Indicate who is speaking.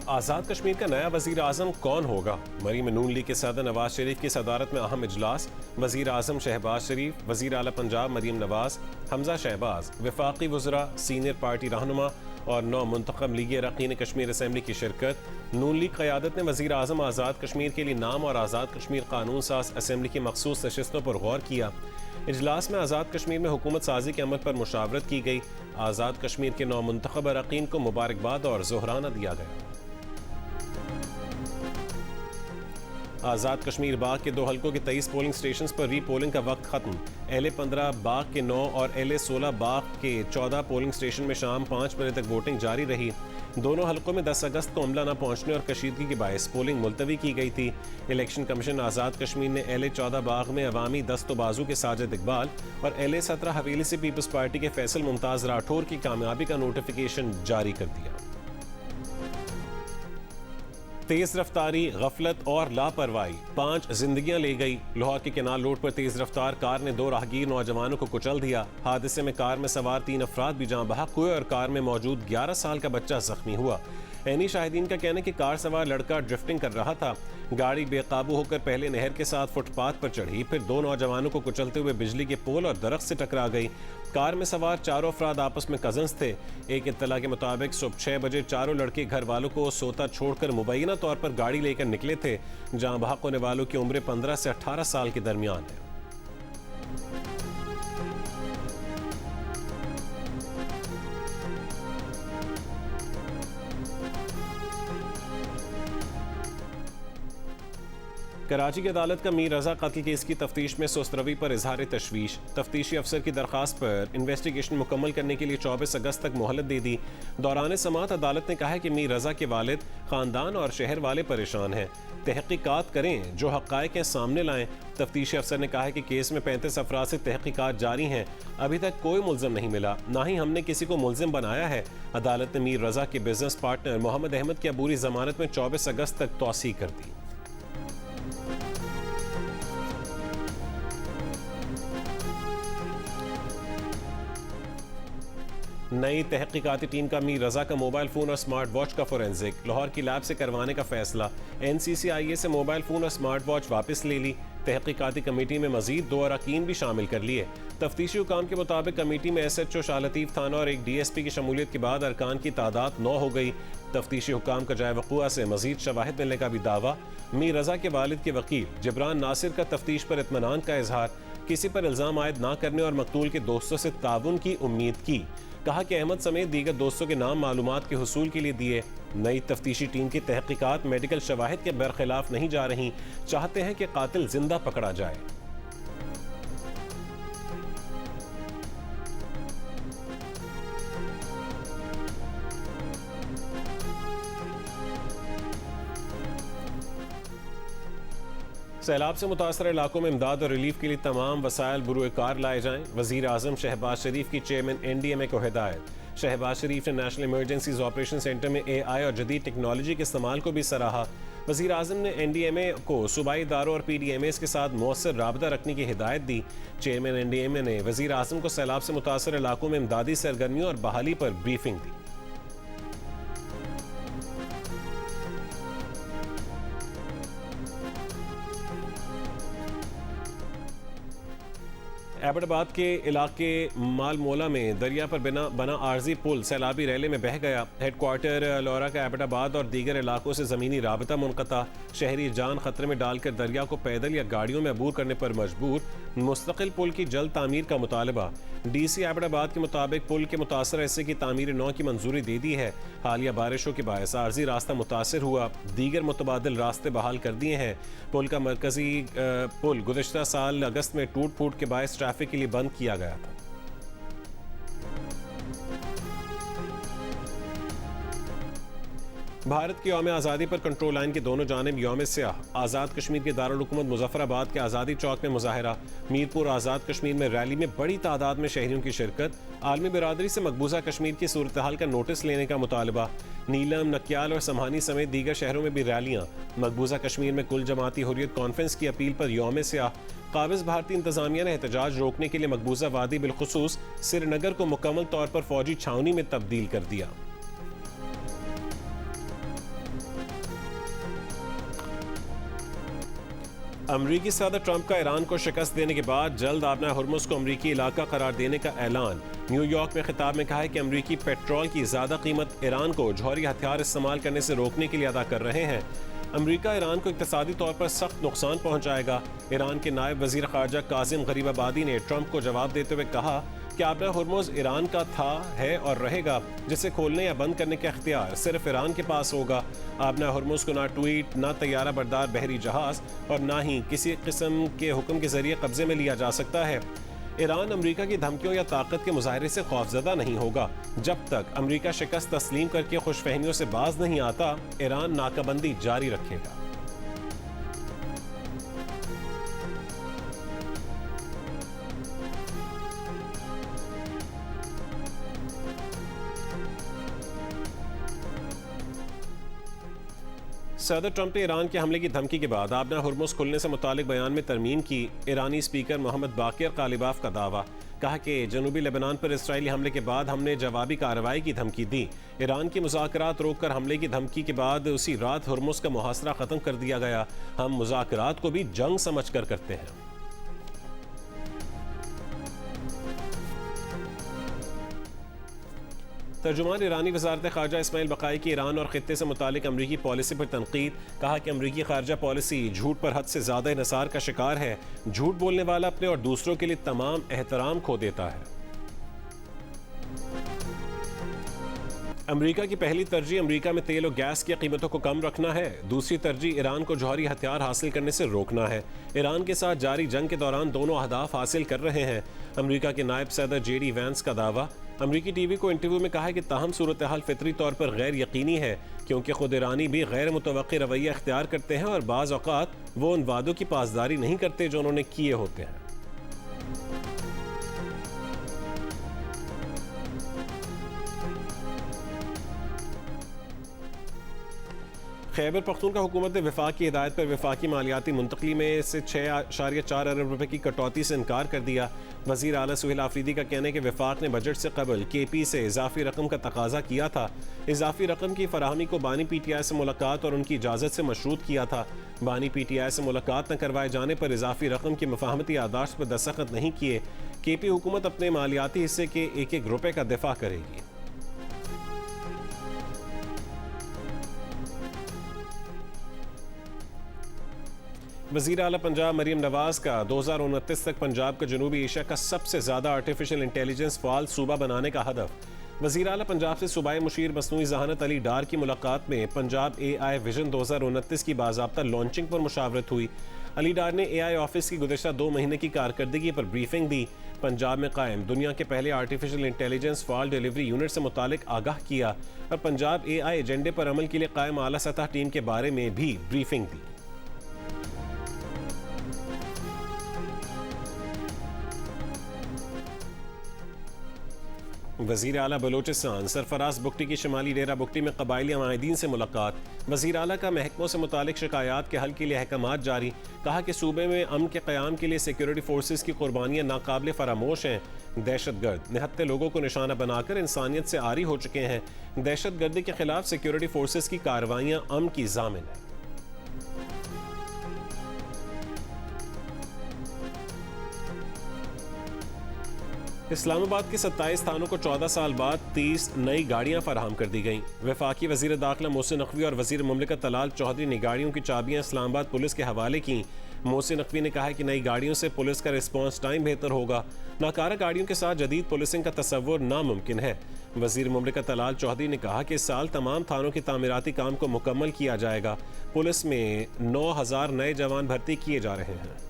Speaker 1: आज़ाद कश्मीर का नया वज़ीर आज़म कौन होगा? मरीम नून लीग के सदर नवाज शरीफ की सदारत में अहम इजलास। वज़ीर आज़म शहबाज शरीफ, वज़ीर आला पंजाब मरीम नवाज, हमजा शहबाज, वफाकी वज़रा, सीनियर पार्टी रहनुमा और 9 मुंतखब लीगी अरकान कश्मीर असम्बली की शिरकत। नून लीग क़यादत ने वज़ीर आज़म आज़ाद कश्मीर के लिए नाम और आज़ाद कश्मीर कानून साज असम्बली की मखसूस नशिस्तों पर गौर किया। इजलास में आज़ाद कश्मीर में हुकूमत साजी के अमल पर मुशावरत की गई। आज़ाद कश्मीर के 9 मुंतखब अरकान को मुबारकबाद और ज़ोहराना दिया गया। आज़ाद कश्मीर बाग के 2 हलकों के 23 पोलिंग स्टेशन पर री पोलिंग का वक्त खत्म। LA-15 बाग के 9 और LA-16 बाग के 14 पोलिंग स्टेशन में शाम 5 बजे तक वोटिंग जारी रही। दोनों हलकों में 10 अगस्त को अमला न पहुंचने और कशीदगी के बायस पोलिंग मुलतवी की गई थी। इलेक्शन कमीशन आज़ाद कश्मीर ने LA-14 बाग में अवामी दस्तबाजू के साजिद इकबाल और LA-17 हवेली से पीपल्स पार्टी के फैसल मुमताज राठौर की कामयाबी का नोटिफिकेशन जारी कर दिया। तेज रफ्तारी, गफलत और लापरवाही 5 जिंदगियां ले गई। लाहौर के केनाल रोड पर तेज रफ्तार कार ने 2 राहगीर नौजवानों को कुचल दिया। हादसे में कार में सवार 3 अफराद भी जाँ बहक हुए और कार में मौजूद 11 साल का बच्चा जख्मी हुआ। ऐनी शाहिदीन का कहना है कि कार सवार लड़का ड्रिफ्टिंग कर रहा था। गाड़ी बेकाबू होकर पहले नहर के साथ फुटपाथ पर चढ़ी, फिर 2 नौजवानों को कुचलते हुए बिजली के पोल और दरख्त से टकरा गई। कार में सवार 4 अफराद आपस में कजन्स थे। एक इत्तला के मुताबिक सुबह 6 बजे चारों लड़के घर वालों को सोता छोड़कर मुबैना तौर पर गाड़ी लेकर निकले थे। जहां बहक होने वालों की उम्र 15 से 18 साल के दरमियान है। कराची की अदालत का मीर रजा कत्ल केस की तफ्तीश में सुस्तरवी पर इजहार तशवीश। तफ्तीशी अफसर की दरखास्त पर इन्वेस्टिगेशन मुकम्मल करने के लिए 24 अगस्त तक मोहलत दे दी। दौरान समाअत अदालत ने कहा है कि मीर रजा के वालिद, खानदान और शहर वाले परेशान हैं। तहकीकात करें, जो हक़ाइक़ हैं सामने लाएं। तफ्तीशी अफसर ने कहा है कि केस में 35 अफराद से तहकीकात जारी हैं। अभी तक कोई मुल्ज़िम नहीं मिला, ना ही हमने किसी को मुल्ज़िम बनाया है। अदालत ने मीर रजा के बिजनेस पार्टनर मोहम्मद अहमद की अबूरी जमानत में 24 अगस्त तक तौसीह कर दी। नई तहकीकाती टीम का मीर रजा का मोबाइल फ़ोन और स्मार्ट वॉच का फोरेंसिक। लाहौर की लैब से करवाने का फैसला। NCCIA से मोबाइल फ़ोन और स्मार्ट वॉच वापस ले ली। तहकीकाती कमेटी में मजीद 2 अरकान भी शामिल कर लिए। तफ्तीशी हुकाम के मुताबिक कमेटी में SHO शाह लतीफ़ थाना और एक DSP की शमूलियत के बाद अरकान की तादाद 9 हो गई। तफ्तीशी हुकाम का जाए वक़ुआ से मजीद शवाहिद मिलने का भी दावा। मीर रजा के वालिद के वकील जिब्रान नासिर का तफ्तीश पर इत्मीनान का इजहार। किसी पर इल्ज़ाम आयद ना करने और मकतूल के दोस्तों से ताउन की उम्मीद की। कहा कि अहमद समेत दीगर दोस्तों के नाम मालूमात के हुसूल के लिए दिए। नई तफ्तीशी टीम की तहकीकात मेडिकल शवाहिद के बरखिलाफ नहीं जा रही। चाहते हैं कि कातिल जिंदा पकड़ा जाए। सैलाब से मुतासर इलाकों में इमदाद और रिलीफ के लिए तमाम वसाइल बुरुए कार लाए जाएं। वज़ीर आज़म शहबाज शरीफ की चेयरमैन NDMA को हिदायत। शहबाज शरीफ ने नेशनल इमरजेंसीज ऑपरेशन सेंटर में AI और जदीद टेक्नोलॉजी के इस्तेमाल को भी सराहा। वज़ीर आज़म ने NDMA को सूबाई इदारों और PDMAs के साथ मौसर राबता रखने की हिदायत दी। चेयरमैन NDMA ने वज़ीर आज़म को सैलाब से मुतासर इलाकों में इमदादी सरगर्मियों और बहाली पर ब्रीफिंग दी। एबटाबाद के इलाके मालमोला में दरिया पर बना आर्जी पुल सैलाबी रैले में बह गया। हेडक्वार्टर लौरा का एबटाबाद और दीगर इलाकों से ज़मीनी राबता मुनक़ता। शहरी जान खतरे में डालकर दरिया को पैदल या गाड़ियों में अबूर करने पर मजबूर। मुस्तकिल पुल की जल्द तामीर का मुतालबा। DC एबटाबाद के मुताबिक पुल के मुतासर हिस्से की तामीर 9 की मंजूरी दे दी है। हालिया बारिशों के बायस आर्जी रास्ता मुतासर हुआ। दीगर मुतबादिल रास्ते बहाल कर दिए हैं। पुल का मरकजी पुल गुज़श्ता साल अगस्त में टूट फूट के बायस ट्रैफिक के लिए बंद किया गया था। भारत की यौम आज़ादी पर कंट्रोल लाइन के दोनों जानिब यौम स्याह। आज़ाद कश्मीर के दारुल हुकूमत मुजफ्फराबाद के आज़ादी चौक में मुजाहरा। मीरपुर आज़ाद कश्मीर में रैली में बड़ी तादाद में शहरियों की शिरकत। आलमी बिरादरी से मकबूजा कश्मीर की सूरत हाल का नोटिस लेने का मुतालबा। नीलम, नक्याल और समहानी समेत दीगर शहरों में भी रैलियां। मकबूजा कश्मीर में कुल जमाती हुर्रियत कॉन्फ्रेंस की अपील पर यौम स्याह। काबिज भारतीय इंतजामिया ने एहतजाज रोकने के लिए मकबूजा वादी बिलखुसूस श्रीनगर को मुकम्मल तौर पर फौजी छावनी में तब्दील कर दिया। अमरीकी सदर ट्रंप का ईरान को शिकस्त देने के बाद जल्द आबना हुर्मुज को अमरीकी इलाका करार देने का ऐलान। न्यूयॉर्क में खिताब में कहा है कि अमरीकी पेट्रोल की ज्यादा कीमत ईरान को जौहरी हथियार इस्तेमाल करने से रोकने के लिए अदा कर रहे हैं। अमरीका ईरान को इक्तिसादी तौर पर सख्त नुकसान पहुंचाएगा। ईरान के नायब वजीर खारजा कासिम गरीबाबादी ने ट्रंप को जवाब देते हुए कहा कि आबना हुर्मुज ईरान का था, है और रहेगा, जिसे खोलने या बंद करने का इख्तियार सिर्फ ईरान के पास होगा। आबना हुर्मुज को ना ट्वीट, ना तैयारा बरदार बहरी जहाज और ना ही किसी किस्म के हुक्म के जरिए कब्जे में लिया जा सकता है। ईरान अमरीका की धमकियों या ताकत के मुजाहरे से खौफजदा नहीं होगा। जब तक अमरीका शिकस्त तस्लीम करके खुशफहमियों से बाज नहीं आता, ईरान नाकाबंदी जारी रखेगा। सदर ट्रंप ने ईरान के हमले की धमकी के बाद आबना हुर्मुज खुलने से मुतालिक बयान में तरमीम की। ईरानी स्पीकर मोहम्मद बाकिर कालिबाफ का दावा, कहा कि जनूबी लेबनान पर इसराइली हमले के बाद हमने जवाबी कार्रवाई की धमकी दी। ईरान की मुज़ाकरात रोककर हमले की धमकी के बाद उसी रात हुर्मुज का मुहासरा ख़त्म कर दिया गया। हम मुज़ाकरात को भी जंग समझ कर करते हैं। तर्जुमान ईरानी वज़ारत ख़ारजा इस्माइल बक़ाई की ईरान और ख़ित्ते से मुतालिक अमरीकी पॉलिसी पर तनकीद। कहा कि अमरीकी ख़ारजा पॉलिसी झूठ पर हद से ज़्यादा इन्हिसार का शिकार है। झूठ बोलने वाला अपने और दूसरों के लिए तमाम एहतराम खो देता है। अमरीका की पहली तरजीह अमरीका में तेल और गैस की कीमतों को कम रखना है। दूसरी तरजीह ईरान को जौहरी हथियार हासिल करने से रोकना है। ईरान के साथ जारी जंग के दौरान दोनों अहदाफ हासिल कर रहे हैं। अमरीका के नायब सदर जेडी वैंस का दावा। अमरीकी टीवी को इंटरव्यू में कहा है कि ताहम सूरत हाल फितरी तौर पर गैर यकीनी है, क्योंकि खुद ईरानी भी गैर मुतवक्की रवैया इख्तियार करते हैं और बाज़ औक़ात वो उन वादों की पासदारी नहीं करते जो उन्होंने किए होते हैं। खैबर पख्तूनख्वा हुकूमत ने वफाक की हिदायत पर वफाकी मालियाती मुंतकली में से 6.4 अरब रुपए की कटौती से इनकार कर दिया। वज़ीर आला सुहेल आफरीदी का कहना है कि वफाक ने बजट से कबल KP से इजाफी रकम का तकाजा किया था। इजाफी रकम की फराहमी को बानी PTI से मुलाकात और उनकी इजाज़त से मशरूत किया था। बानी PTI से मुलाकात न करवाए जाने पर इजाफी रकम की मफाहमती आदाश्त पर दस्तखत नहीं किए। KP हुकूमत अपने मालियाती हिस्से के 1-1 रुपए का दिफा करेगी। वज़ीर आला पंजाब मरीम नवाज का 2029 तक पंजाब का जनूबी एशिया का सबसे ज़्यादा आर्टिफिशियल इंटेलिजेंस फ़ाल सूबा बनाने का हदफ। वज़ीर आला पंजाब से सूबाई मुशीर मसनूई ज़हानत अली डार की मुलाकात में पंजाब AI विजन 2029 की बाज़ाब्ता लॉन्चिंग पर मुशावरत हुई। अली डार ने AI ऑफिस की गुज़िश्ता 2 महीने की कारकर्दगी पर ब्रीफिंग दी। पंजाब में कायम दुनिया के पहले artificial intelligence fall delivery unit से मुतालिक आगाह किया और पंजाब AI एजेंडे पर अमल के लिए कायम आला सतह टीम के बारे में भी ब्रीफिंग दी। वज़ीर आला बलोचिस्तान सरफराज बुगटी की शुमाली डेरा बुगटी में कबायली माहिदीन से मुलाकात। वज़ीर आला का महकमों से मुतालिक शिकायत के हल के लिए अहकामात जारी। कहा कि सूबे में अमन के क़याम के लिए सिक्योरिटी फोर्सेस की कुर्बानियाँ नाकाबिल फरामोश हैं। दहशतगर्द निहत्ते लोगों को निशाना बनाकर इंसानियत से आरी हो चुके हैं। दहशतगर्दी के खिलाफ सिक्योरिटी फोर्सेस की कार्रवाइयाँ अमन की ज़ामिन है। इस्लामाबाद के 27 थानों को 14 साल बाद 30 नई गाड़ियां फराहम कर दी गईं। वफाकी वज़ीर दाखिला मोहसिन नकवी और वज़ीर मुमलिकत तलाल चौधरी ने गाड़ियों की चाबियां इस्लामाबाद पुलिस के हवाले की। मोहसिन नकवी ने कहा है कि नई गाड़ियों से पुलिस का रिस्पॉन्स टाइम बेहतर होगा। नाकारा गाड़ियों के साथ जदीद पुलिसिंग का तसव्वुर नामुमकिन है। वज़ीर मुमलिकत तलाल चौधरी ने कहा कि इस साल तमाम थानों के तामीराती काम को मुकम्मल किया जाएगा। पुलिस में 9,000 नए जवान भर्ती किए जा रहे हैं।